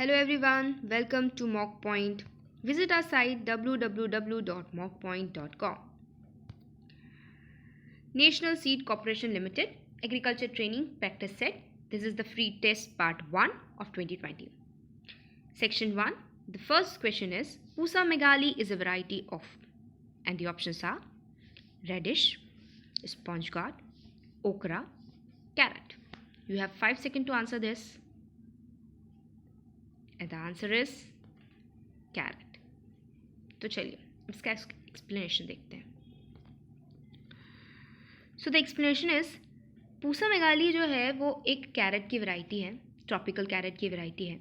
Hello everyone, welcome to Mock Point. Visit our site www.mockpoint.com. National Seed Corporation Limited Agriculture Training Practice Set. This is the free test part 1 of 2020. Section 1. The first question is Pusa megali is a variety of, and the options are radish, sponge gourd, okra, carrot. You have 5 seconds to answer this. And the answer is carrot. तो चलिए इसका explanation देखते हैं. So the explanation is Pusa Meghali जो है वो एक carat की वैरायटी है, ट्रॉपिकल कैरेट की वैरायटी है,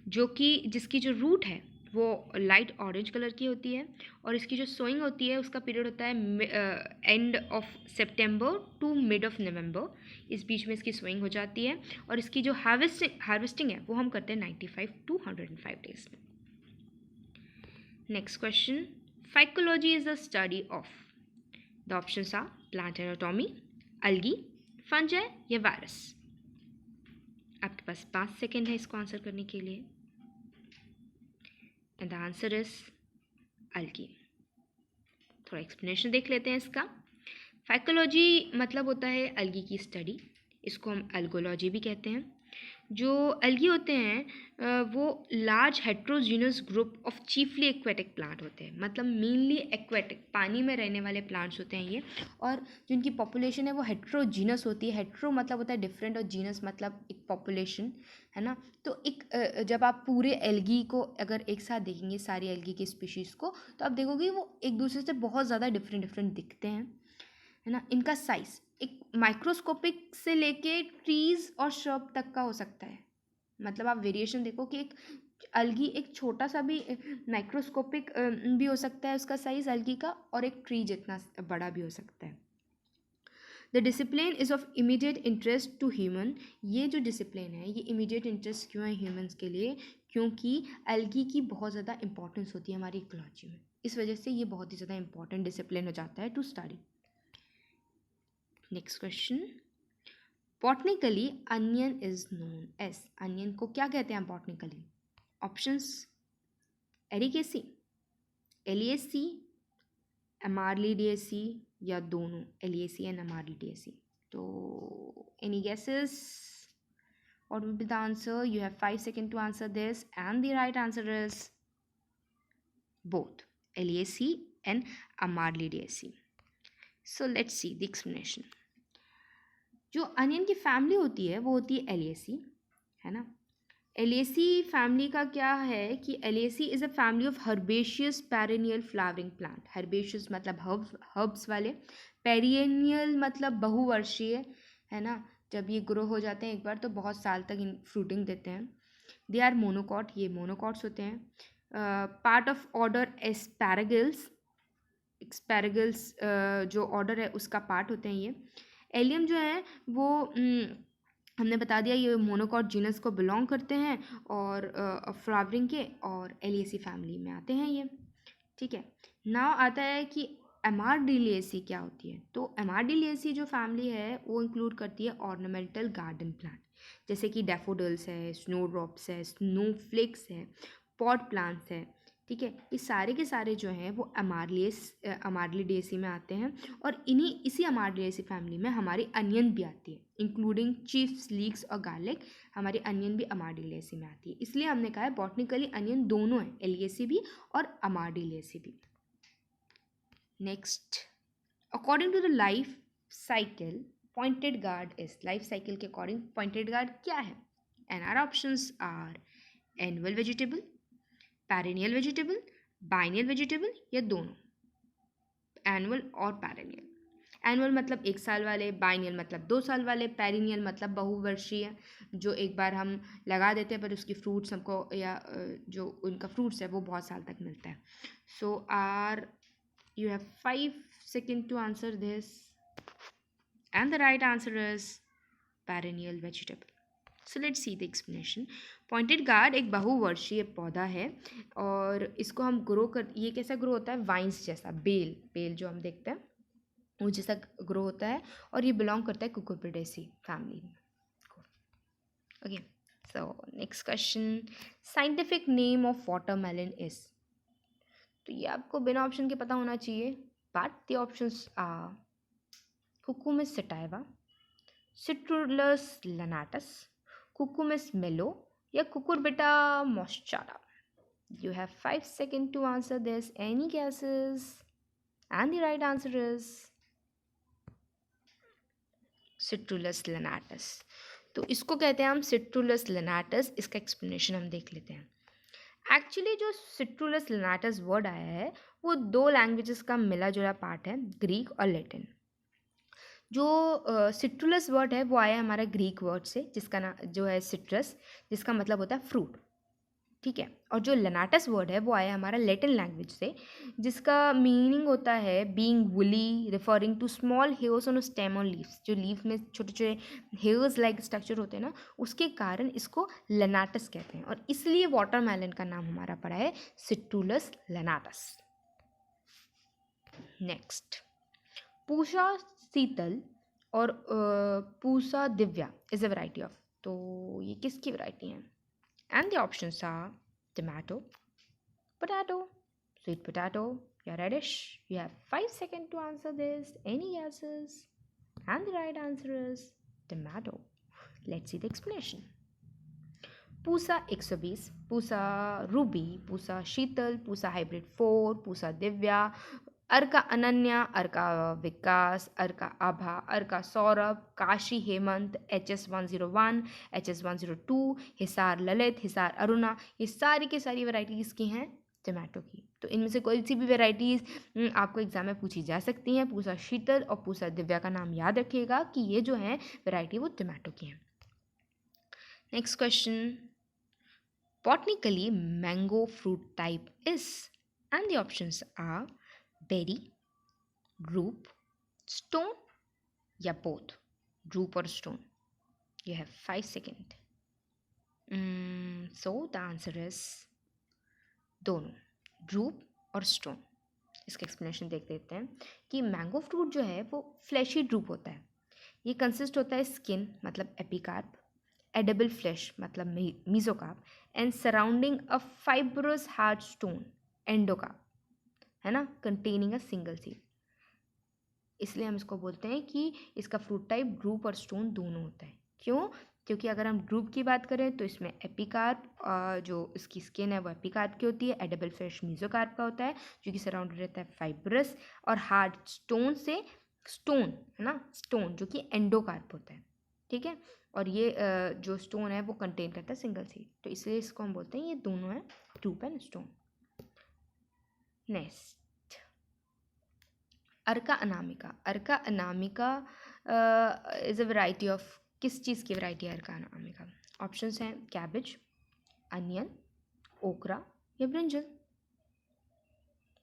जो कि जिसकी जो रूट है वो लाइट ऑरेंज कलर की होती है और इसकी जो सोइंग होती है उसका पीरियड होता है एंड ऑफ सितंबर टू मिड ऑफ नवंबर. इस बीच में इसकी सोइंग हो जाती है और इसकी जो हार्वेस्टिंग है वो हम करते हैं 95 to 105 डेज में. Next question. Phycology is the study of. The options are plant anatomy, algae, fungi या वायरस. आपके पास 5 सेकेंड है इसको आंसर करने के लिए. And the answer is algae. थोड़ा एक्सप्लेनेशन देख लेते हैं इसका. फाइकोलॉजी मतलब होता है अल्गी की स्टडी. इसको हम अल्गोलॉजी भी कहते हैं. जो अल्गी होते हैं वो large heterogeneous group of chiefly aquatic plant होते हैं. मतलब मेनली एक्वेटिक पानी में रहने वाले प्लांट्स होते हैं ये, और जिनकी पॉपुलेशन है वो हेट्रोजीनस होती है. हेट्रो मतलब होता है डिफरेंट और जीनस मतलब एक पॉपुलेशन, है ना. तो एक जब आप पूरे एल्गी को अगर एक साथ देखेंगे सारी एल्गी की स्पीशीज़ को, तो आप देखोगे वो एक दूसरे से बहुत ज़्यादा डिफरेंट दिखते हैं, है ना. इनका साइज़ एक माइक्रोस्कोपिक से लेके ट्रीज़ और श्रब तक का हो सकता है. मतलब आप वेरिएशन देखो कि एक अलगी एक छोटा सा भी माइक्रोस्कोपिक भी हो सकता है उसका साइज़ अलगी का, और एक ट्री जितना बड़ा भी हो सकता है. The discipline is of immediate interest to human. ये जो डिसिप्लिन है ये इमीडिएट इंटरेस्ट क्यों है ह्यूमन्स के लिए? क्योंकि एल्गी की बहुत ज़्यादा इंपॉर्टेंस होती है हमारी इकोलॉजी में. इस वजह से ये बहुत ही ज़्यादा इंपॉर्टेंट डिसिप्लिन हो जाता है to study. Next question. Botanically onion is known as. Onion को क्या कहते हैं botanically? Options ericaceae, alliaceae, amaryllidaceae या दोनों, एलिएसी एंड एमारलिडिएसी. तो any guesses? What would be the answer? You have 5 seconds to answer this, and the right answer is both Eliaceae and Amarlidaceae. So let's see the explanation. जो onion की family होती है वो होती है एलिएसी, है ना. एलिएसी फैमिली का क्या है कि Alliaceae is a family of herbaceous perennial flowering plant. Herbaceous मतलब हर्ब्स वाले, पेरिनियल मतलब बहुवर्षीय, है ना. जब ये ग्रो हो जाते हैं एक बार तो बहुत साल तक इन फ्रूटिंग देते हैं. They are monocot. ये मोनोकॉट्स होते हैं. Part of order Asparagales. Asparagales जो ऑर्डर है उसका पार्ट होते हैं ये. एलियम जो है वो हमने बता दिया ये मोनोकॉट जीनस को बिलोंग करते हैं और फ्लावरिंग के और एलिएसी फैमिली में आते हैं ये. ठीक है. नाउ आता है कि एमारडिलिएसी क्या होती है. तो एमारडिलिएसी जो फैमिली है वो इंक्लूड करती है ऑर्नामेंटल गार्डन प्लांट, जैसे कि डैफोडिल्स है, स्नोड्रॉप्स है, स्नोफ्लेक्स है, पॉट प्लांट्स है. ठीक है. ये सारे के सारे जो हैं वो अमारलिडेसी में आते हैं, और इसी अमारलिडेसी फैमिली में हमारी अनियन भी आती है, इंक्लूडिंग चिव्स, लीक्स और गार्लिक. हमारी अनियन भी अमारलिडेसी में आती है. इसलिए हमने कहा है बॉटनिकली अनियन दोनों है, एलिएसी भी और अमारलिडेसी भी. Next. According to the life cycle pointed gourd is. Life cycle के अकॉर्डिंग पॉइंटेड गार्ड क्या है? And our options are annual vegetable, perennial vegetable, biennial vegetable या दोनों. एनुअल और पेरिनियल. एनुअल मतलब 1 साल वाले, बाइनियल मतलब 2 साल वाले, पेरिनियल मतलब बहुवर्षीय जो एक बार हम लगा देते हैं पर उसकी फ्रूट्स हमको या जो उनका फ्रूट्स है वो बहुत साल तक मिलता है. सो you have 5 seconds to answer this, and the right answer is perennial vegetable. So let's see the explanation. Pointed gourd एक बहुवर्षीय पौधा है और इसको हम ये कैसा ग्रो होता है? वाइन्स जैसा, बेल जो हम देखते हैं वो जैसा ग्रो होता है, और ये बिलोंग करता है कुकुरबिटेसी फैमिली में. Okay. So next question, scientific name of watermelon is. तो ये आपको बिना ऑप्शन के पता होना चाहिए, but the options are Cucumis sativa, Citrullus lanatus, Cucumis mellow या Cucurbita moschata. You have 5 seconds to answer this. Any guesses? And the right answer is Citrullus lanatus. तो इसको कहते हैं हम Citrullus lanatus. इसका एक्सप्लेनेशन हम देख लेते हैं. एक्चुअली जो Citrullus lanatus वर्ड आया है वो दो लैंग्वेजेस का मिला जुला पार्ट है, ग्रीक और लैटिन. जो सिट्रुलस वर्ड है वो आया हमारा ग्रीक वर्ड से, जिसका ना जो है सिट्रस, जिसका मतलब होता है फ्रूट. ठीक है. और जो लनाटस वर्ड है वो आया हमारा लैटिन लैंग्वेज से, जिसका मीनिंग होता है being woolly, referring to small hairs on stem और लीव्स. जो लीफ में छोटे छोटे हेयर्स लाइक स्ट्रक्चर होते हैं ना, उसके कारण इसको लनाटस कहते हैं. और इसलिए वाटरमेलन का नाम हमारा पड़ा है सिट्रुलस लनाटस. नेक्स्ट, पूषा शीतल और Pusa Divya is a variety of. तो ये किसकी वैरायटी है? And the options are tomato, potato, sweet potato, या radish. You have 5 seconds to answer this. Any guesses? And the right answer is tomato. Let's see the explanation. Pusa 120, Pusa Ruby, Pusa Sheetal, Pusa hybrid 4, Pusa Divya, Arka Ananya, Arka Vikas, Arka Abha, Arka Saurabh, Kashi Hemant, HS101, HS102, Hisar Lalit, Hisar Aruna. ये सारी की सारी varieties की हैं tomato की. तो इनमें से कोई सी भी वैरायटीज़ आपको एग्जाम में पूछी जा सकती हैं. पूसा शीतल और पूसा दिव्या का नाम याद रखिएगा कि ये जो हैं वैरायटी वो टमाटो की हैं. Next question, botanically mango fruit type is, and the options are berry, drupe, stone या both. drupe और stone. You have 5 seconds. So the answer is दोनों, drupe और stone. इसका एक्सप्लेनेशन देख लेते हैं कि मैंगो फ्रूट जो है वो फ्लैशी ड्रूप होता है. ये कंसिस्ट होता है स्किन मतलब एपिकार्प, एडिबल फ्लैश मतलब mesocarp, and surrounding a fibrous hard stone endocarp, है ना, कंटेनिंग अ सिंगल सीड. इसलिए हम इसको बोलते हैं कि इसका फ्रूट टाइप ड्रूप और स्टोन दोनों होता है. क्यों? क्योंकि अगर हम ड्रूप की बात करें तो इसमें एपिकार्प, जो इसकी स्किन है वो एपिकार्प की होती है. एडिबल फ्लैश मीजोकार्प का होता है जो कि सराउंडेड रहता है फाइब्रस और हार्ड स्टोन से. स्टोन है ना, स्टोन जो कि एंडोकार्प होता है. ठीक है. और ये जो स्टोन है वो कंटेन करता है सिंगल सीड. तो इसलिए इसको हम बोलते हैं ये दोनों है drupe and stone. Next, Arka Anamika. Arka Anamika is a variety of, किस चीज़ की वैरायटी है अर्का अनामिका? ऑप्शंस हैं कैबेज, अनियन, ओकरा या brinjal.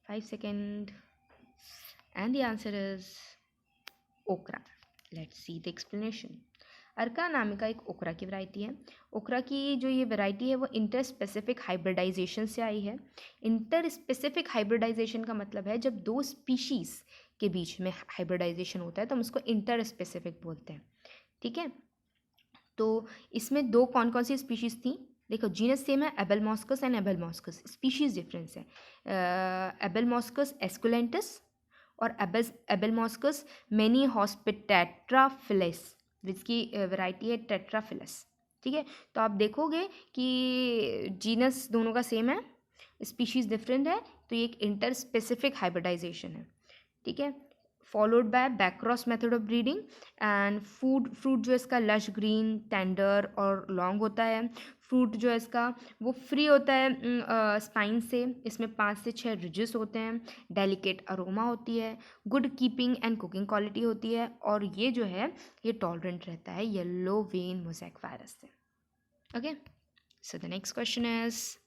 5 second. And the answer is okra. Let's see the explanation. Arka Anamika एक ओकरा की वैरायटी है. ओकरा की जो ये वैरायटी है वो इंटर स्पेसिफिक हाइब्रिडाइजेशन से आई है. इंटर स्पेसिफिक हाइब्रिडाइजेशन का मतलब है जब दो स्पीशीज़ के बीच में हाइब्रिडाइजेशन होता है तो हम उसको इंटर स्पेसिफिक बोलते हैं. ठीक है. तो इसमें दो कौन कौन सी स्पीशीज़ थी? देखो, जीनस सेम है, एबेलमॉस्कस एंड एबेलमॉस्कस. स्पीशीज़ डिफरेंस है. एबेलमॉस्कस एस्कुलेंटस और एबेलमॉस्कस मेनी हॉस्पिटेट्राफिलिस, जिसकी वैरायटी है टेट्राफिलस. ठीक है. तो आप देखोगे कि जीनस दोनों का सेम है, स्पीशीज़ डिफरेंट है, तो ये एक इंटर स्पेसिफिक हाइब्रिडाइजेशन है. ठीक है. Followed by backcross method of breeding. And fruit जो है इसका लश ग्रीन, टेंडर और लॉन्ग होता है. फ्रूट जो है इसका वो फ्री होता है स्पाइन से. इसमें 5 से 6 रिजेस होते हैं. डेलिकेट अरोमा होती है. Good keeping and cooking quality होती है. और ये जो है ये टॉलरेंट रहता है येलो वेन मोज़ेक वायरस से. Okay. So the next question is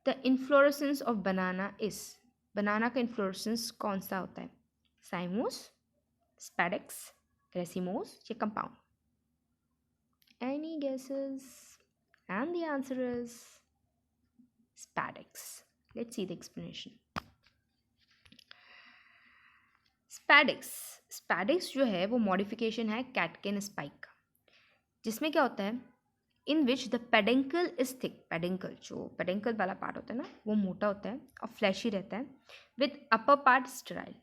the inflorescence of banana is. Banana का इन्फ्लोरेसेंस कौन सा होता है? साइमोस, स्पैडेक्स, रेसिमोस या compound? Any guesses? And the answer is spadix. Let's see the explanation. Spadix जो है वो मॉडिफिकेशन है कैटकिन स्पाइक का. जिसमें क्या होता है, इन विच द पेडिंकल इज थिक. पेडिंकल, जो पेडिंकल वाला पार्ट होता है ना, वो मोटा होता है और फ्लैशी रहता है, विथ अपर पार्ट स्टेराइल.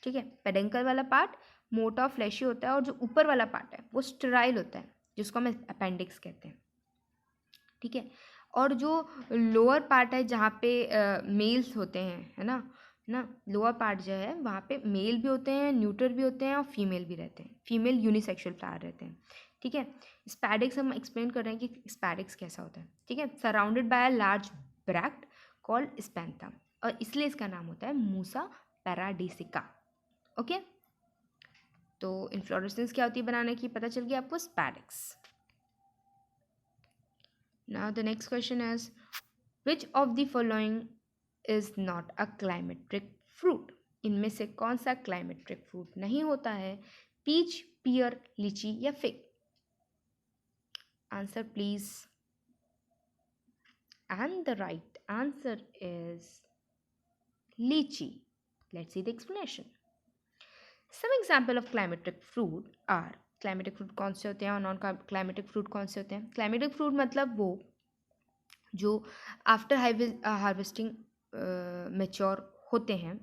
ठीक है, पेडिंकल वाला पार्ट मोटा और फ्लैशी होता है और जो ऊपर वाला पार्ट है वो स्टेराइल होता है, जिसको हम अपेंडिक्स कहते हैं. ठीक है, और जो लोअर पार्ट है जहाँ पे मेल्स होते हैं, है ना, लोअर पार्ट जो है वहाँ पे मेल भी होते हैं, न्यूटर भी होते हैं और फीमेल भी रहते हैं. फीमेल यूनिसेक्सुअल फ्लावर रहते हैं. ठीक है, स्पैडिक्स हम एक्सप्लेन कर रहे हैं कि स्पैडिक्स कैसा होता है. ठीक है, surrounded by a large bract called spathe, और इसलिए इसका नाम होता है मूसा पैराडिसिका. ओके, तो इन्फ्लोरेसेंस क्या होती है बनाने की, पता चल गया आपको, spadix. Now the next question is, which of the following is not a climatic fruit? इनमें से कौन सा climatic fruit नहीं होता है? पीच, पियर, लीची या fig? Answer please. And the right answer is lychee. Let's see the explanation. Some example of climatic fruit are, climatic fruit कौन से होते हैं और नॉन climatic fruit कौन से होते हैं? Climatic fruit मतलब वो जो आफ्टर हार्वेस्टिंग मेच्योर होते हैं,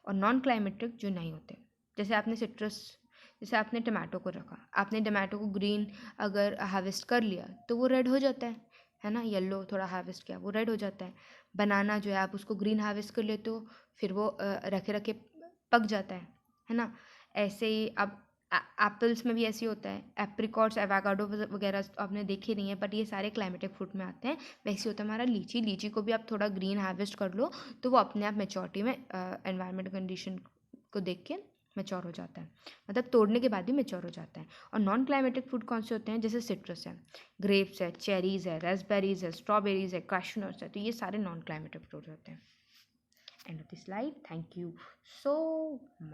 और नॉन क्लाइमेटिक जो नहीं होते. जैसे आपने सिट्रस, जैसे आपने टमाटो को रखा, आपने टमाटो को ग्रीन अगर हार्वेस्ट कर लिया तो वो रेड हो जाता है ना, येलो थोड़ा हार्वेस्ट किया वो रेड हो जाता है. बनाना जो है आप उसको ग्रीन हार्वेस्ट कर लेते हो, फिर वो रखे रखे पक जाता है ना. ऐसे ही अब एप्पल्स में भी ऐसे ही होता है. एप्रिकॉट्स, एवोकाडो वगैरह तो आपने देखे नहीं है, बट ये सारे क्लाइमेटिक फ्रूट में आते हैं. वैसे होता है हमारा लीची. लीची को भी आप थोड़ा ग्रीन हार्वेस्ट कर लो तो वो अपने आप मेच्योरिटी में एनवायरनमेंट कंडीशन को देख के मेच्योर हो जाता है, मतलब तोड़ने के बाद भी मेच्योर हो जाता है. और नॉन क्लाइमेटिक फ्रूट कौन से होते हैं? जैसे सिट्रस है, ग्रेप्स है, चेरीज़ है, रेस्पबेरीज है, स्ट्रॉबेरीज है, कैशनट्स है, तो ये सारे नॉन क्लाइमेटिक फ्रूट होते हैं. End of the slide. Thank you so